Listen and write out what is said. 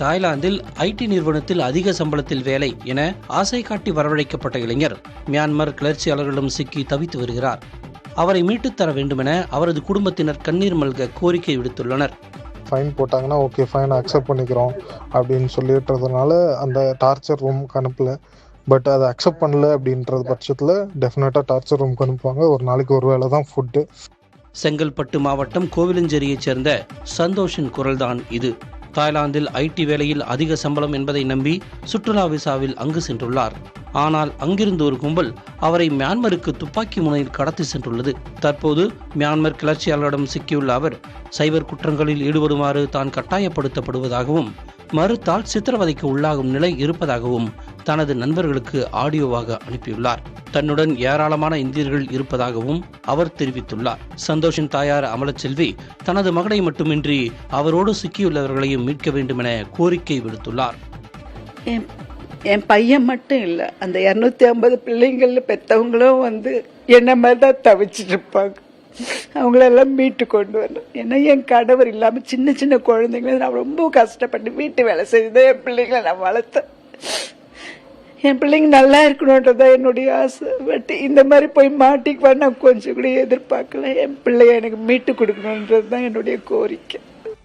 தாய்லாந்தில் ஐடி நிறுவனத்தில் அதிக சம்பளத்தில் வேலை என ஆசை காட்டி வரவழைக்கப்பட்ட இளைஞர் மியான்மர் கிளர்ச்சியாளர்களிடம் சிக்கி தவித்து வருகிறார். அவரை மீட்டுத் தர வேண்டுமென அவரது குடும்பத்தினர் கண்ணீர் மல்க கோரிக்கை விடுத்துள்ளனர். ஃபைன் போட்டாங்கன்னா ஓகே ஃபைன் அக்செப்ட் பண்ணிக்கிறோம் அப்படின்னு சொல்லிட்டுறதுனால அந்த டார்ச்சர் ரூமுக்கு அனுப்பல. பட் அதை அக்செப்ட் பண்ணல அப்படின்றது பட்சத்தில் டெஃபினட்டாக டார்ச்சர் ரூமுக்கு அனுப்புவாங்க. ஒரு நாளைக்கு ஒரு வேளை தான் ஃபுட்டு. செங்கல்பட்டு மாவட்டம் கோவிலஞ்சேரியைச் சேர்ந்த சந்தோஷின் குரல்தான் இது. தாய்லாந்தில் ஐடி வேலையில் அதிக சம்பளம் என்பதை நம்பி சுற்றுலா விசாவில் அங்கு சென்றுள்ளார். ஆனால் அங்கிருந்து ஒரு கும்பல் அவரை மியான்மருக்கு துப்பாக்கி முனையில் கடத்தி சென்றுள்ளது. தற்போது மியான்மர் கிளர்ச்சியாளரிடம் சிக்கியுள்ள அவர் சைபர் குற்றங்களில் ஈடுபடுமாறு தான் கட்டாயப்படுத்தப்படுவதாகவும் மறுத்தால் சித்திரவதைக்கு உள்ளாகும் நிலை இருப்பதாகவும் தனது நண்பர்களுக்கு ஆடியோவாக அனுப்பியுள்ளார். தன்னுடன் ஏராளமான இந்தியர்கள் இருப்பதாகவும் அவர் தெரிவித்துள்ளார். சந்தோஷின் தாயார் அமலச்செல்வி தனது மகனை மட்டுமின்றி அவரோடு சிக்கியுள்ளவர்களையும் மீட்க வேண்டும் என கோரிக்கை விடுத்துள்ளார். என் பையன் மட்டும் இல்லை, அந்த 250 பிள்ளைங்கள பெற்றவங்களும் என்ன மாதிரி தான் தவிச்சிட்டு இருப்பாங்க. அவங்களெல்லாம் மீட்டு கொண்டு வரணும். ஏன்னா என் கணவர் இல்லாமல் சின்ன சின்ன குழந்தைங்கள நான் ரொம்ப கஷ்டப்பட்டு வீட்டு வேலை செய்துதான் என் பிள்ளைங்களை நான் வளர்த்தேன். என் பிள்ளைங்க நல்லா இருக்கணுன்றதான் என்னுடைய ஆசை. பட் இந்த மாதிரி போய் மாட்டிக்குவான்னு நான் கொஞ்சம் கூட எதிர்பார்க்கல. என் பிள்ளைய எனக்கு மீட்டு கொடுக்கணுன்றது தான் என்னுடைய கோரிக்கை.